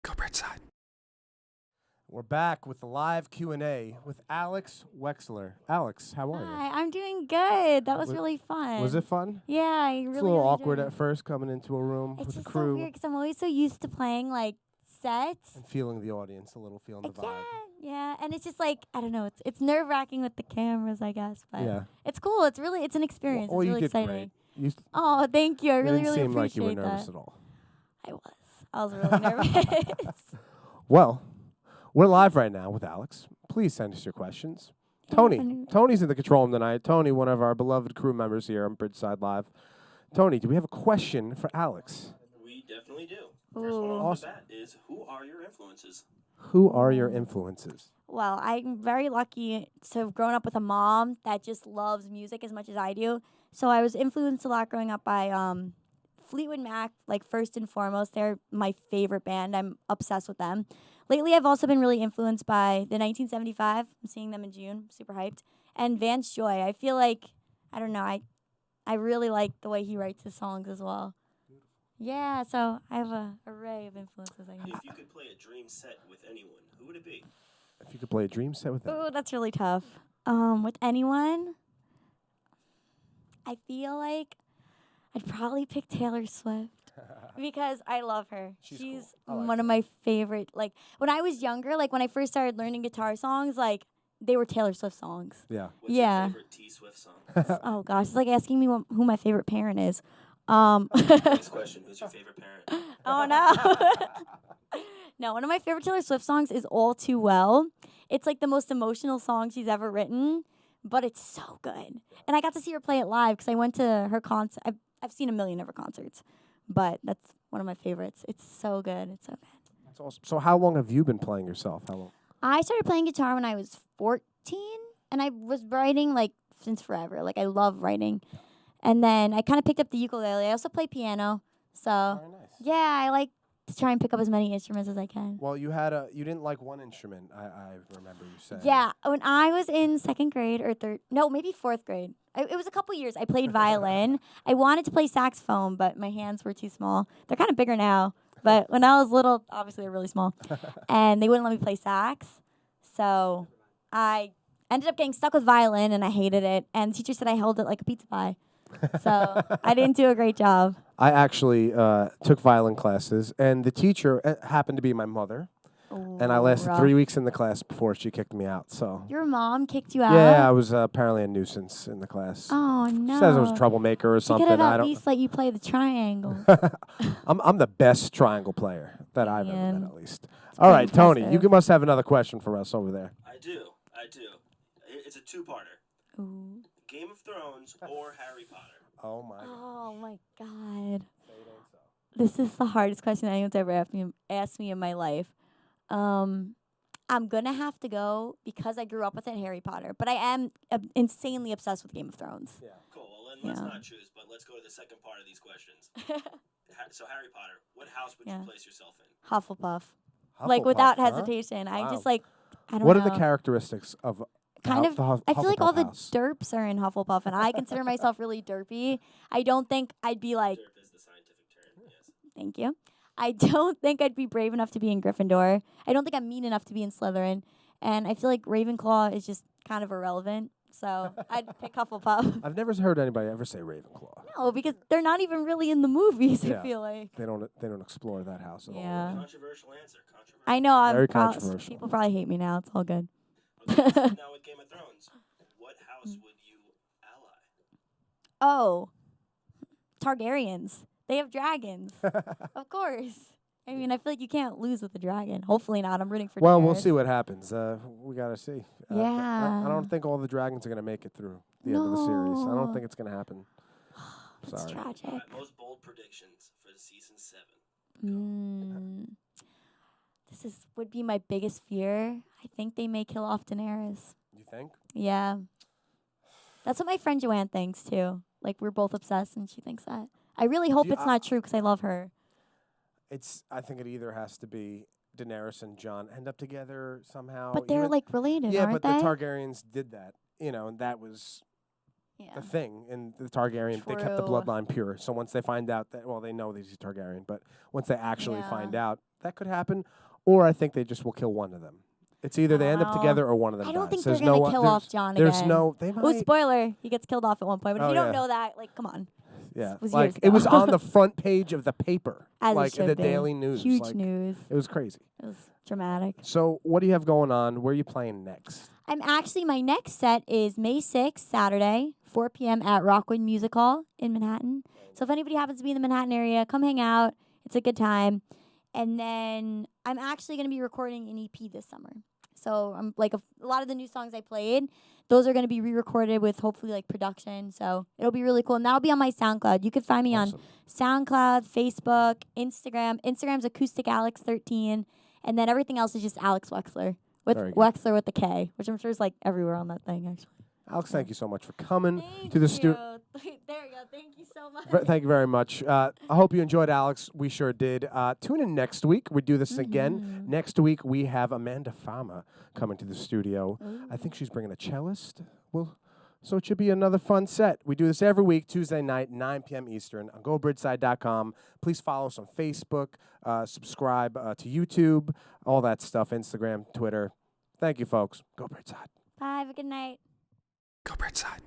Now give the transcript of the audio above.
Go Bridgeside. We're back with the live Q&A with Alex Weksler. Alex, how are you? Hi, I'm doing good. That was Was- really fun. Was it fun? Yeah, I really. It's a little really awkward enjoyed at it. first coming into a room It's with a just so crew weird because I'm always so used to playing like sets. and feeling the audience a little, feeling the vibe. Yeah, and it's just like I don't know. It's nerve wracking with the cameras, I guess, but Yeah. it's cool. It's an experience. Well, it's you really did exciting. great. You, Oh, thank you. I you really, didn't really seem like appreciate you were nervous that. at all. I was really nervous. Well, we're live right now with Alex. Please send us your questions. Tony's in the control room tonight. Tony, one of our beloved crew members here on Bridgeside Live. Tony, do we have a question for Alex? We definitely do. First one off the bat is, who are your influences? Who are your influences? Well, I'm very lucky to have grown up with a mom that just loves music as much as I do. So I was influenced a lot growing up by Fleetwood Mac, like first and foremost. They're my favorite band. I'm obsessed with them. Lately, I've also been really influenced by the 1975. I'm seeing them in June. Super hyped. And Vance Joy. I feel like, I don't know, I really like the way he writes his songs as well. Yeah, so I have a array of influences, I guess. If you could play a dream set with anyone, who would it be? If you could play a dream set with them. Ooh, that's really tough. With anyone, I feel like I'd probably pick Taylor Swift because I love her. She's She's cool. I like one her. of my favorite. Like when I was younger, like when I first started learning guitar songs, like they were Taylor Swift songs. Yeah. What's Yeah. your favorite T Swift song? Oh gosh, it's like asking me who my favorite parent is. Next question, who's your favorite parent? Oh no. No, one of my favorite Taylor Swift songs is All Too Well. It's like the most emotional song she's ever written, but it's so good. And I got to see her play it live because I went to her concert. I've seen a million of her concerts, but that's one of my favorites. It's so good. It's so good. That's awesome. So how long have you been playing yourself? How long? I started playing guitar when I was 14, and I was writing like since forever. Like I love writing. And then I kind of picked up the ukulele. I also play piano. So Very nice. yeah, I like to try and pick up as many instruments as I can. Well, you didn't like one instrument, I remember you saying. Yeah, when I was in second grade or maybe fourth grade. It was a couple years. I played violin. I wanted to play saxophone, but my hands were too small. They're kind of bigger now, but when I was little, obviously they're really small, and they wouldn't let me play sax. So I ended up getting stuck with violin, and I hated it. And the teacher said I held it like a pizza pie. So I didn't do a great job. I actually took violin classes, and the teacher happened to be my mother, and I lasted rough. 3 weeks in the class before she kicked me out. So Your mom kicked you out? yeah, I was apparently a nuisance in the class. Oh, no. She says I was a troublemaker or She something. could have I at don't. least let you play the triangle. I'm the best triangle player that I've ever Man. met, at least. All right, pretty Tony, you impressive. must have another question for us over there. I do. It's a two-parter. Ooh. Game of Thrones or Harry Potter? Oh my. Oh my God. This is the hardest question anyone's ever asked me in my life. I'm gonna have to go because I grew up with it, Harry Potter. But I am insanely obsessed with Game of Thrones. Yeah. Cool, well then let's Yeah. not choose, but let's go to the second part of these questions. So Harry Potter, what house would Yeah. you place yourself in? Hufflepuff. Like without hesitation. I Wow. just like I don't What know. are the characteristics of Kind of I feel like all the Hufflepuff house? derps are in Hufflepuff, and I consider myself really derpy. I don't think I'd be like Derp is the scientific term, yes. thank you. I don't think I'd be brave enough to be in Gryffindor. I don't think I'm mean enough to be in Slytherin. And I feel like Ravenclaw is just kind of irrelevant. So I'd pick Hufflepuff. I've never heard anybody ever say Ravenclaw. No, because they're not even really in the movies, Yeah. I feel like. They don't explore that house at all. Yeah. Controversial answer. Controversial. I know Very I'm controversial. people probably hate me now. It's all good. Okay, so now with Game of Thrones, what house would you ally? Oh. Targaryens. They have dragons. Of course. I mean, I feel like you can't lose with a dragon. Hopefully not. I'm rooting for Well, we'll Daenerys. see what happens. We gotta see. I Yeah. don't think all the dragons are gonna make it through the end of the series. I don't No. think it's gonna happen. It's Sorry. tragic. All right, most bold predictions for season 7. This would be my biggest fear. I think they may kill off Daenerys. You think? Yeah. That's what my friend Joanne thinks too. Like we're both obsessed and she thinks that. I really hope you- it's not true because I love her. I think it either has to be Daenerys and Jon end up together somehow. But they're even- like related, yeah, aren't but they? the Targaryens did that, and that was yeah. the thing. And the Targaryen, they kept the True. bloodline pure. So once they find out that, well, they know that he's a Targaryen, but once they actually Yeah. find out, that could happen, or I think they just will kill one of them. It's either they end up together or one of them I don't dies. think There's they're going to no, kill there's- off John There's again. no, they Oh, might. spoiler, he gets killed off at one point. But if Oh, you don't yeah. know that, like, come on. Yeah, was like years it was ago. on the front page of the paper, As it like should the be. Daily News. Huge like, news. It was crazy. It was dramatic. So what do you have going on? Where are you playing next? My next set is May 6th, Saturday, 4 p.m. at Rockwood Music Hall in Manhattan. So if anybody happens to be in the Manhattan area, come hang out. It's a good time. And then I'm actually going to be recording an EP this summer. So I'm like a lot of the new songs I played, those are going to be re-recorded with hopefully like production. So it'll be really cool. And that'll be on my SoundCloud. You can find me on SoundCloud, Facebook, Instagram. Instagram's AcousticAlex13. And then everything else is just Alex Weksler. With Weksler with the K, which I'm sure is like everywhere on that thing, actually. Alex, thank you so much for coming Thank to the you. studio. There we go. Thank you so much. Thank you very much. I hope you enjoyed, Alex. We sure did. Tune in next week. We do this again. Next week, we have Amanda Fama coming to the studio. Ooh. I think she's bringing a cellist. So it should be another fun set. We do this every week, Tuesday night, 9 p.m. Eastern on GoBridgeside.com. Please follow us on Facebook, subscribe to YouTube, all that stuff, Instagram, Twitter. Thank you, folks. Go Bridgeside. Bye. Have a good night. Go Bridgeside.